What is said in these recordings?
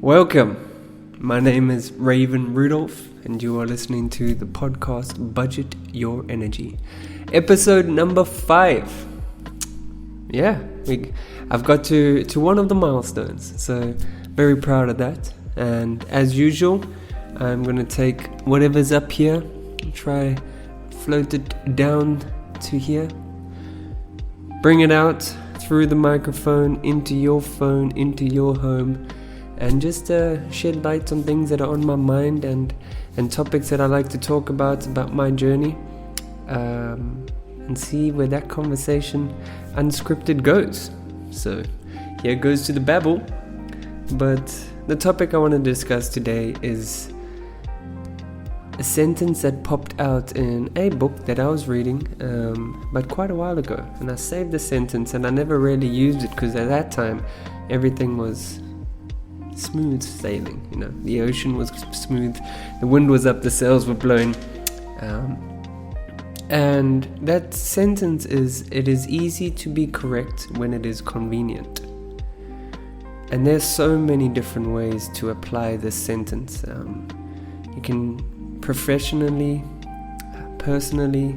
Welcome. My name is Raven Rudolph, and you are listening to the podcast Budget Your Energy, episode number 5. Yeah, I've got to one of the milestones, so very proud of that. And as usual, I'm going to take whatever's up here, try float it down to here, bring it out through the microphone, into your phone, into your home, and just shed light on things that are on my mind and topics that I like to talk about my journey, and see where that conversation unscripted goes. So here goes to the babble. But the topic I want to discuss today is a sentence that popped out in a book that I was reading but quite a while ago, and I saved the sentence and I never really used it because at that time everything was smooth sailing, the ocean was smooth, the wind was up, the sails were blowing, and that sentence is, it is easy to be correct when it is convenient. And there's so many different ways to apply this sentence. You can professionally, personally,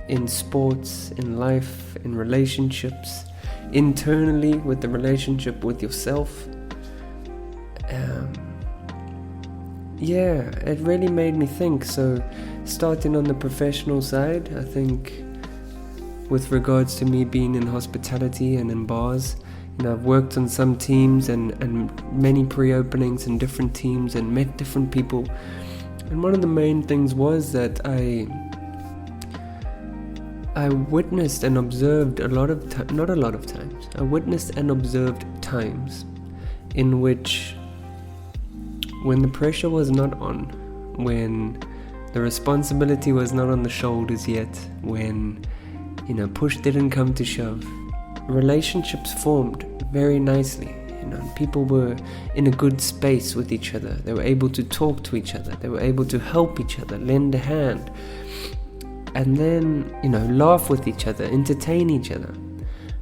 in sports, in life, in relationships, internally with the relationship with yourself. It really made me think. So starting on the professional side, I think with regards to me being in hospitality and in bars, I've worked on some teams and many pre-openings in different teams and met different people, and one of the main things was that I witnessed and observed I witnessed and observed times in which, when the pressure was not on, when the responsibility was not on the shoulders yet, when push didn't come to shove, relationships formed very nicely. People were in a good space with each other. They were able to talk to each other. They were able to help each other, lend a hand, and then laugh with each other, entertain each other.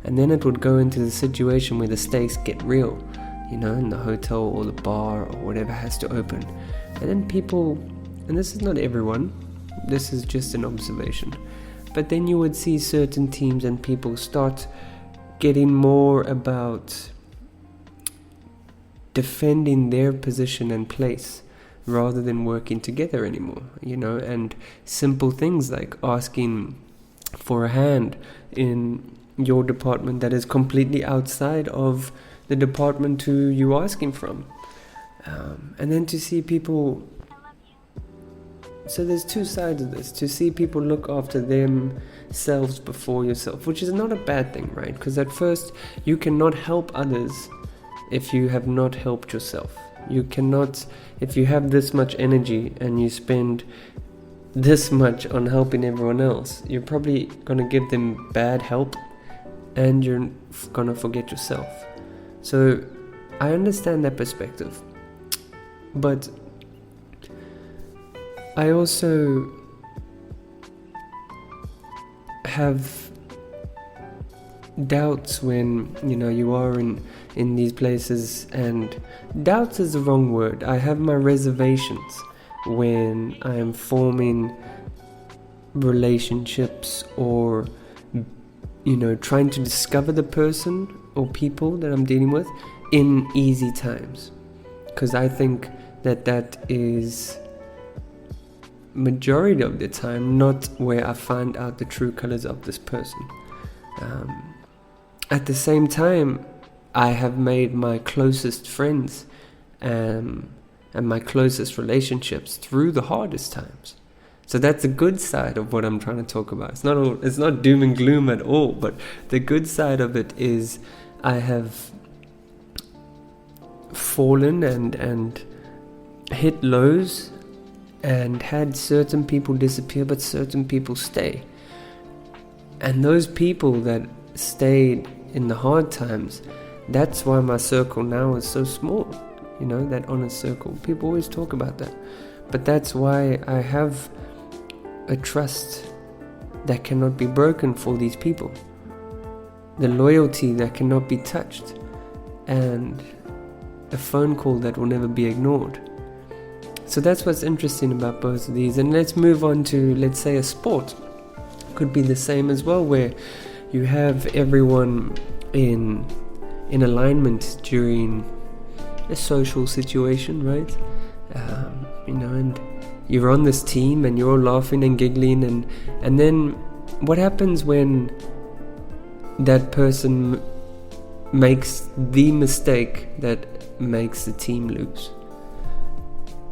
And then it would go into the situation where the stakes get real, in the hotel or the bar or whatever has to open. And then people, and this is not everyone, this is just an observation, but then you would see certain teams and people start getting more about defending their position and place rather than working together anymore, and simple things like asking for a hand in your department that is completely outside of the department who you're asking from. And then to see people, so there's two sides of this, to see people look after themselves before yourself, which is not a bad thing, right? Because at first you cannot help others if you have not helped yourself. You cannot, if you have this much energy and you spend this much on helping everyone else, you're probably going to give them bad help and you're going to forget yourself. So I understand that perspective, but I also have doubts when you are in these places, and doubts is the wrong word. I have my reservations when I am forming relationships or trying to discover the person or people that I'm dealing with in easy times, because I think that is majority of the time not where I find out the true colors of this person. At the same time, I have made my closest friends and my closest relationships through the hardest times. So that's the good side of what I'm trying to talk about. It's not doom and gloom at all, but the good side of it is I have fallen and hit lows and had certain people disappear, but certain people stay. And those people that stayed in the hard times, that's why my circle now is so small, that honor circle. People always talk about that, but that's why I have a trust that cannot be broken for these people, the loyalty that cannot be touched, and a phone call that will never be ignored. So that's what's interesting about both of these. And let's move on to, let's say, a sport. Could be the same as well, where you have everyone in alignment during a social situation, right? And you're on this team and you're all laughing and giggling, and then what happens when that person makes the mistake that makes the team lose?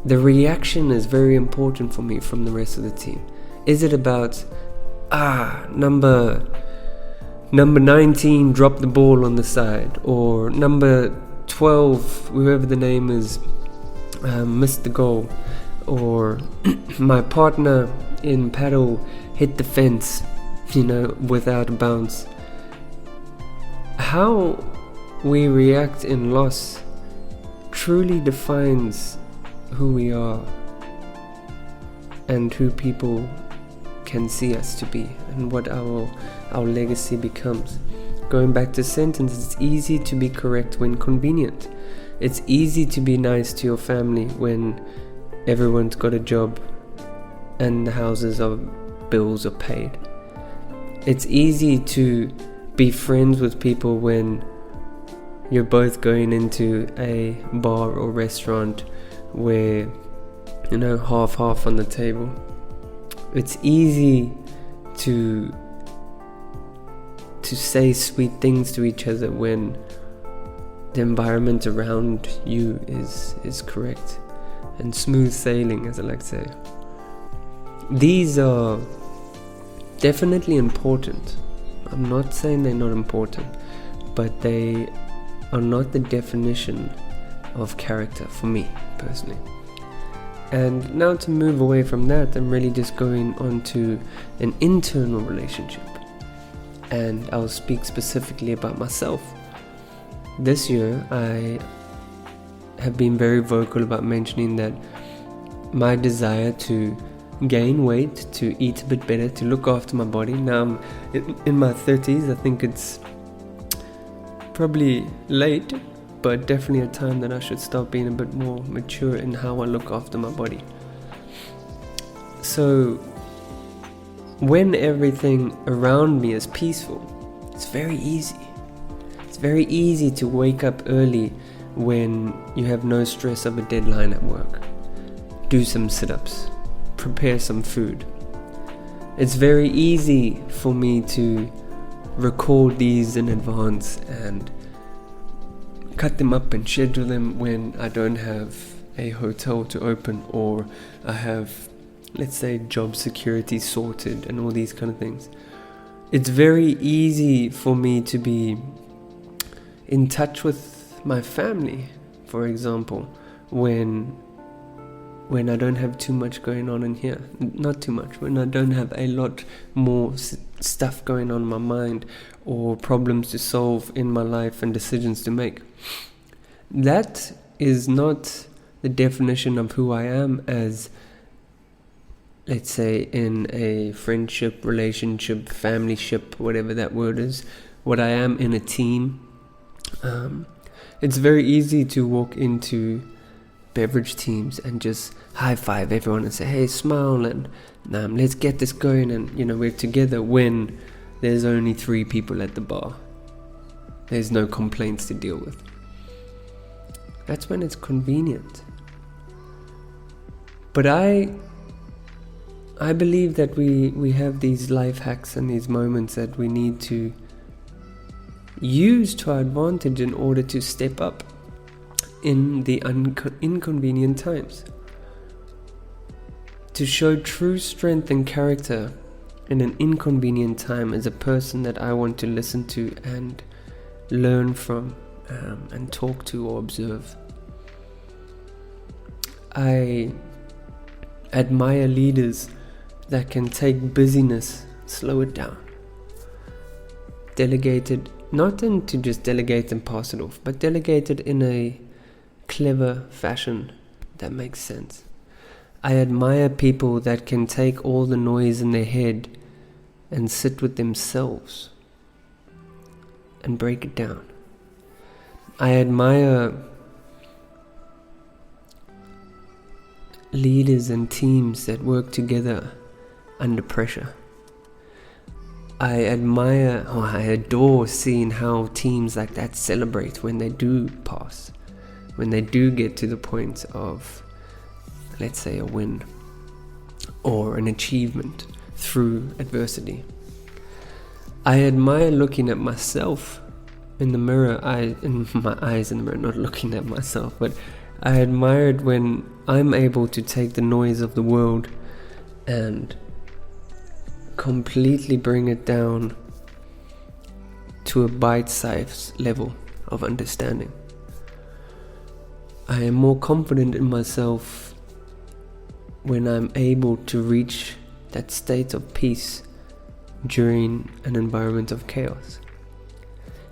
The reaction is very important for me from the rest of the team. Is it about number 19 dropped the ball on the side, or number 12, whoever the name is, missed the goal, or my partner in paddle hit the fence, without a bounce? How we react in loss truly defines who we are and who people can see us to be, and what our legacy becomes. Going back to sentence, it's easy to be correct when convenient. It's easy to be nice to your family when everyone's got a job and the bills are paid. It's easy to be friends with people when you're both going into a bar or restaurant where half on the table. It's easy to say sweet things to each other when the environment around you is correct and smooth sailing, as I like to say. These are definitely important. I'm not saying they're not important, but they are not the definition of character for me personally. And now to move away from that, I'm really just going on to an internal relationship. And I'll speak specifically about myself. This year, I have been very vocal about mentioning that my desire to gain weight, to eat a bit better, to look after my body. Now I'm in my 30s. I think it's probably late, but definitely a time that I should start being a bit more mature in how I look after my body. So when everything around me is peaceful, it's very easy. It's very easy to wake up early when you have no stress of a deadline at work. Do some sit-ups, prepare some food. It's very easy for me to record these in advance and cut them up and schedule them when I don't have a hotel to open, or I have, let's say, job security sorted and all these kind of things. It's very easy for me to be in touch with my family, for example, when I don't have too much going on in here. Not too much, when I don't have a lot more stuff going on in my mind, or problems to solve in my life and decisions to make. That is not the definition of who I am as, let's say, in a friendship, relationship, familyship, whatever that word is, what I am in a team. It's very easy to walk into beverage teams and just high five everyone and say, hey, smile, and let's get this going, and we're together, when there's only 3 people at the bar. There's no complaints to deal with. That's when it's convenient. But I believe that we have these life hacks and these moments that we need to use to our advantage in order to step up in the inconvenient times. To show true strength and character in an inconvenient time is a person that I want to listen to and learn from, and talk to or observe. I admire leaders that can take busyness, slow it down, delegate it, not into just delegate and pass it off, but delegate it in a clever fashion that makes sense. I admire people that can take all the noise in their head and sit with themselves and break it down. I admire leaders and teams that work together under pressure. I adore seeing how teams like that celebrate when they do pass, when they do get to the point of, let's say, a win or an achievement through adversity. I admire looking at myself in the mirror, not looking at myself, but I admire it when I'm able to take the noise of the world and completely bring it down to a bite-sized level of understanding. I am more confident in myself when I'm able to reach that state of peace during an environment of chaos.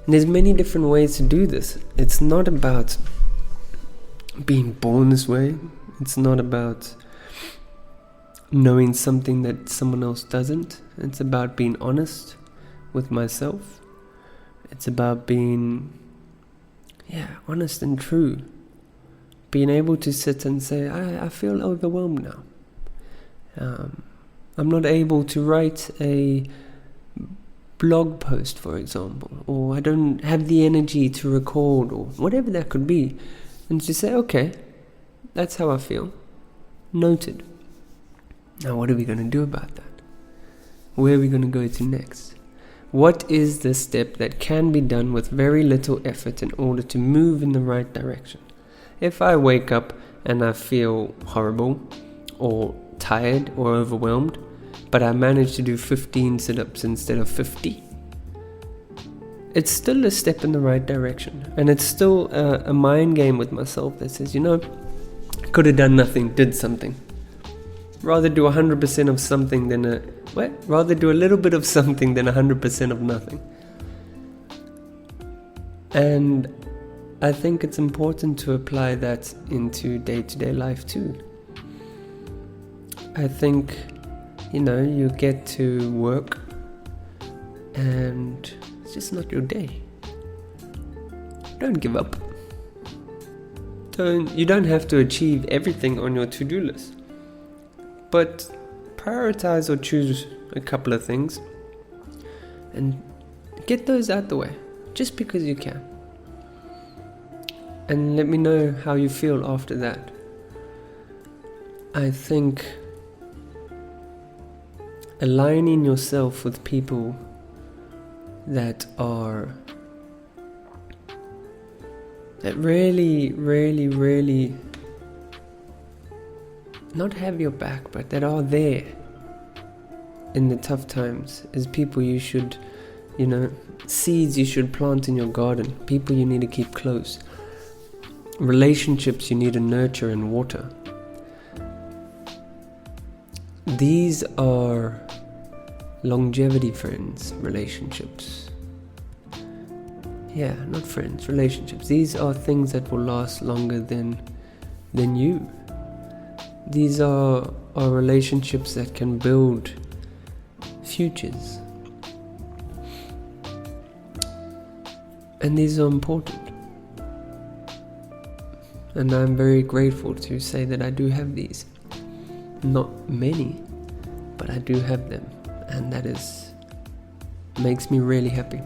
And there's many different ways to do this. It's not about being born this way. It's not about knowing something that someone else doesn't. It's about being honest with myself. It's about being honest and true. Being able to sit and say, I feel overwhelmed now. I'm not able to write a blog post, for example, or I don't have the energy to record, or whatever that could be. And to say, okay, that's how I feel. Noted. Now what are we going to do about that? Where are we going to go to next? What is the step that can be done with very little effort in order to move in the right direction? If I wake up and I feel horrible or tired or overwhelmed, but I manage to do 15 sit-ups instead of 50, it's still a step in the right direction. And it's still a mind game with myself that says, could have done nothing, did something. Rather do 100% of something than rather do a little bit of something than 100% of nothing. And I think it's important to apply that into day-to-day life too. I think, you get to work and it's just not your day. Don't give up. You don't have to achieve everything on your to-do list. But prioritize or choose a couple of things and get those out the way, just because you can. And let me know how you feel after that. I think aligning yourself with people that really, really, really not have your back, but that are there in the tough times, is people you should, seeds you should plant in your garden, people you need to keep close, relationships you need to nurture and water. These are longevity relationships. Not friends, relationships. These are things that will last longer than you. These are relationships that can build futures. And these are important. And I'm very grateful to say that I do have these. Not many, but I do have them. And that makes me really happy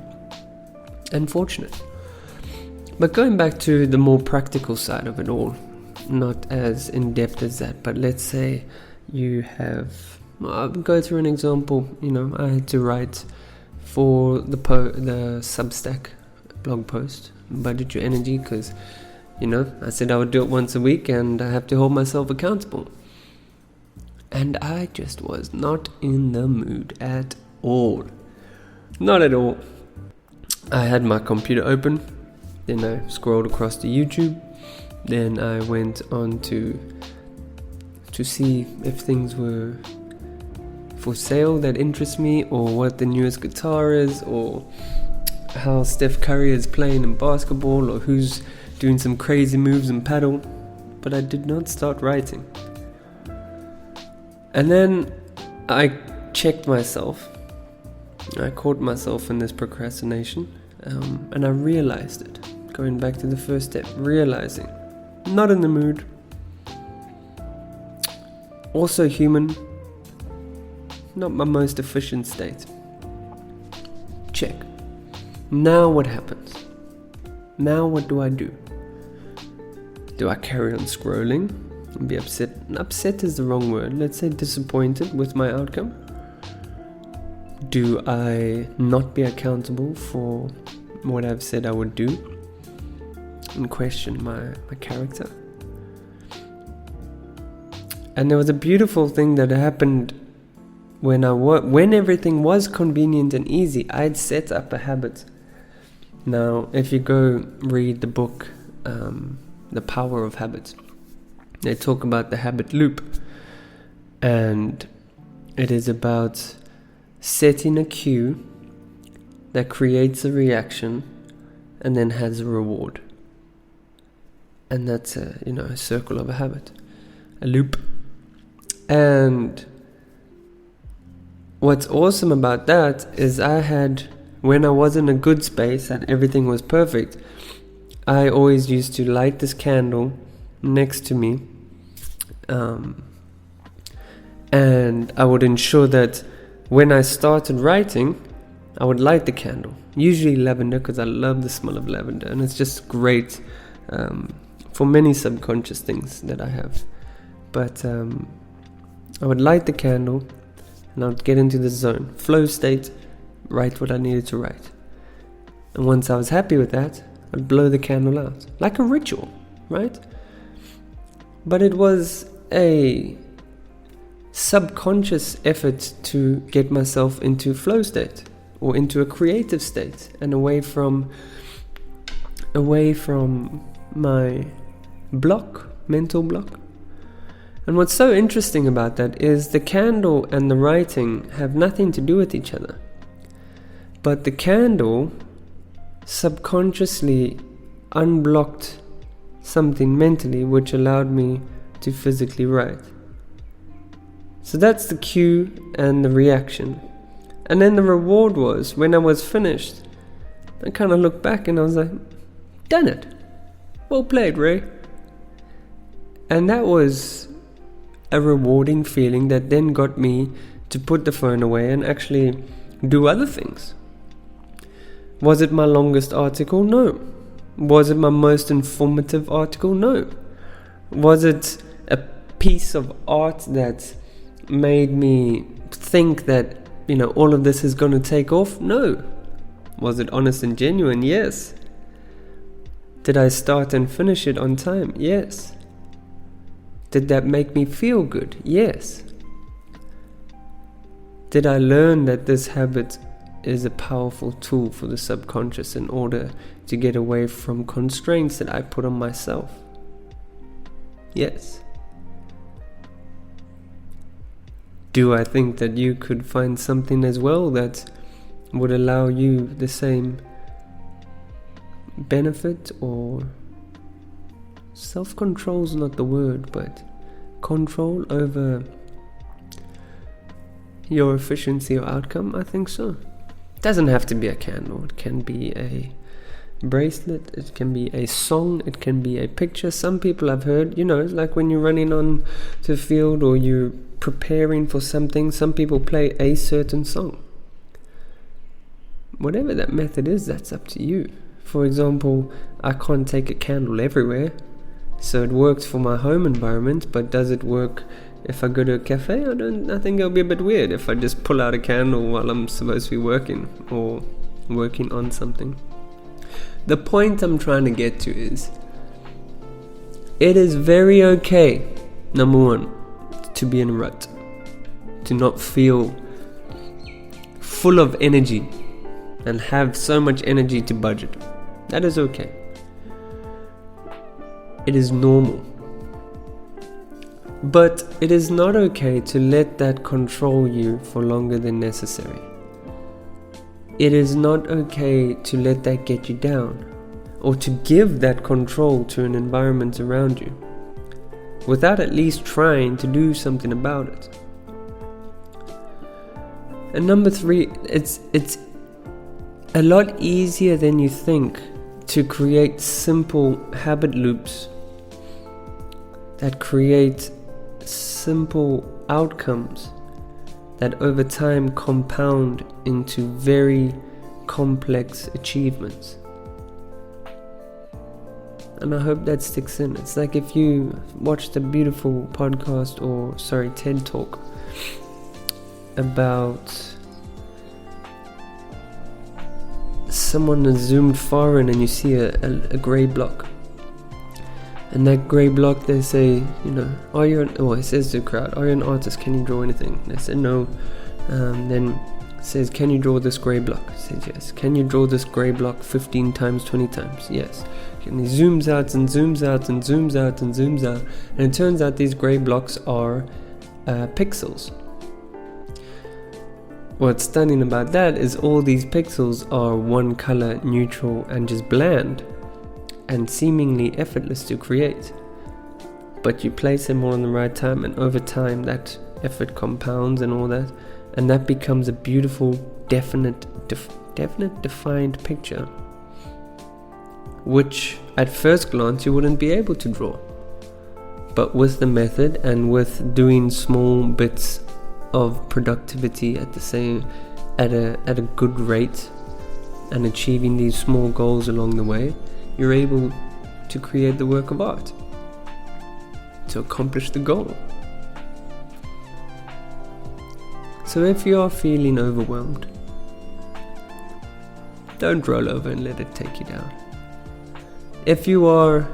and fortunate. But going back to the more practical side of it all, not as in-depth as that, but let's say you I'll go through an example. I had to write for the Substack blog post, Budget Your Energy, because I said I would do it once a week and I have to hold myself accountable. And I just was not in the mood at all. Not at all. I had my computer open, then I scrolled across to YouTube, then I went on to see if things were for sale that interest me, or what the newest guitar is, or how Steph Curry is playing in basketball, or who's doing some crazy moves in paddle. But I did not start writing. And then I checked myself. I caught myself in this procrastination, and I realized it. Going back to the first step, realizing, not in the mood. Also human, not my most efficient state. Check. Now what happens? Now what do I do? Do I carry on scrolling and be upset? Upset is the wrong word. Let's say disappointed with my outcome. Do I not be accountable for what I've said I would do and question my character? And there was a beautiful thing that happened when everything was convenient and easy. I'd set up a habit. Now, if you go read the book, The Power of Habits, they talk about the habit loop. And it is about setting a cue that creates a reaction and then has a reward. And that's a circle of a habit, a loop. And what's awesome about that is when I was in a good space and everything was perfect, I always used to light this candle next to me, and I would ensure that when I started writing, I would light the candle, usually lavender, because I love the smell of lavender, and it's just great for many subconscious things that I have. But I would light the candle and I would get into the zone, flow state, write what I needed to write. And once I was happy with that, I'd blow the candle out, like a ritual, right? But it was a subconscious effort to get myself into flow state or into a creative state and away from my mental block. And what's so interesting about that is the candle and the writing have nothing to do with each other. But the candle subconsciously unblocked something mentally which allowed me to physically write. So that's the cue and the reaction. And then the reward was, when I was finished, I kind of looked back and I was like, done it. Well played, Ray. And that was a rewarding feeling that then got me to put the phone away and actually do other things. Was it my longest article? No. Was it my most informative article? No. Was it a piece of art that made me think that, all of this is going to take off? No. Was it honest and genuine? Yes. Did I start and finish it on time? Yes. Did that make me feel good? Yes. Did I learn that this habit is a powerful tool for the subconscious in order to get away from constraints that I put on myself? Yes. Do I think that you could find something as well that would allow you the same benefit? Or self-control is not the word, but control over your efficiency or outcome? I think so. It doesn't have to be a candle. It can be a bracelet. It can be a song. It can be a picture. Some people I've heard, like when you're running on to the field or you're preparing for something, some people play a certain song. Whatever that method is, that's up to you. For example, I can't take a candle everywhere, so it works for my home environment, but does it work if I go to a cafe? I think it'll be a bit weird if I just pull out a candle while I'm supposed to be working or working on something. The point I'm trying to get to is, it is very okay, number one, to be in a rut, to not feel full of energy and have so much energy to budget. That is okay. It is normal. But it is not okay to let that control you for longer than necessary. It is not okay to let that get you down, or to give that control to an environment around you without at least trying to do something about it. And number 3, it's a lot easier than you think to create simple habit loops that create simple outcomes that over time compound into very complex achievements. And I hope that sticks in. It's like if you watched a beautiful podcast TED Talk about someone has zoomed far in and you see a grey block. And that grey block, they say, it says to the crowd, are you an artist? Can you draw anything? And they said no. Then it says, can you draw this grey block? It says yes. Can you draw this grey block 15 times, 20 times? Yes. And he zooms out and zooms out and zooms out and zooms out. And it turns out these grey blocks are pixels. What's stunning about that is all these pixels are one color, neutral, and just bland and seemingly effortless to create. But you place them all in the right time, and over time that effort compounds and all that, and that becomes a beautiful, definite defined picture, which at first glance you wouldn't be able to draw. But with the method and with doing small bits of productivity at a good rate and achieving these small goals along the way, you're able to create the work of art, to accomplish the goal. So if you are feeling overwhelmed, don't roll over and let it take you down. If you are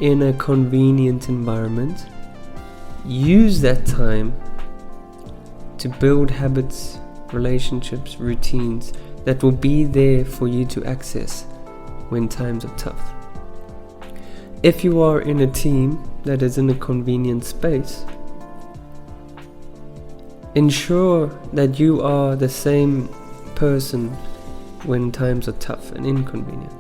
in a convenient environment, use that time to build habits, relationships, routines that will be there for you to access when times are tough. If you are in a team that is in a convenient space, ensure that you are the same person when times are tough and inconvenient.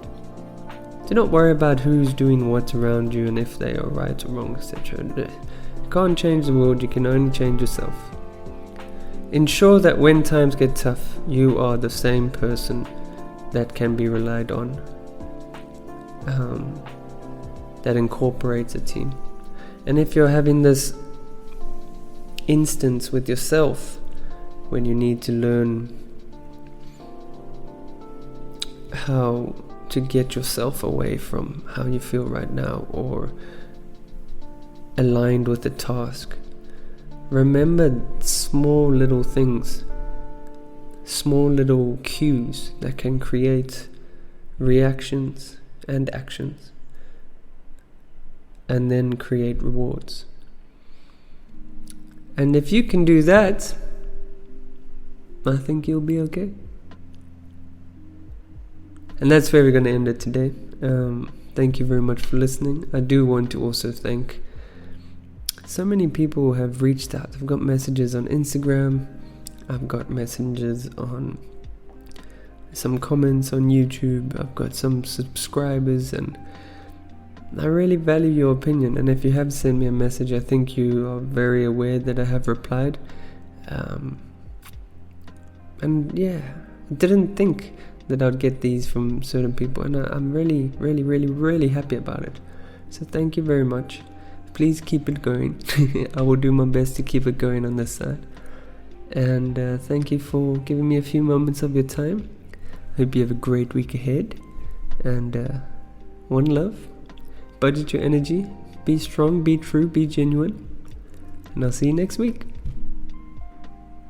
Do not worry about who's doing what around you and if they are right or wrong, etc. You can't change the world, you can only change yourself. Ensure that when times get tough, you are the same person that can be relied on, that incorporates a team. And if you're having this instance with yourself when you need to learn how to get yourself away from how you feel right now or aligned with the task, remember small little things, small little cues that can create reactions and actions and then create rewards. And if you can do that, I think you'll be okay. And that's where we're going to end it today. Thank you very much for listening. I do want to also thank so many people who have reached out. I've got messages on Instagram. I've got messages on some comments on YouTube. I've got some subscribers, and I really value your opinion. And if you have sent me a message, I think you are very aware that I have replied. And yeah, I didn't think that I'd get these from certain people, and I'm really, really, really, really happy about it. So thank you very much. Please keep it going. I will do my best to keep it going on this side. And thank you for giving me a few moments of your time. Hope you have a great week ahead. And one love. Budget your energy. Be strong, be true, be genuine. And I'll see you next week.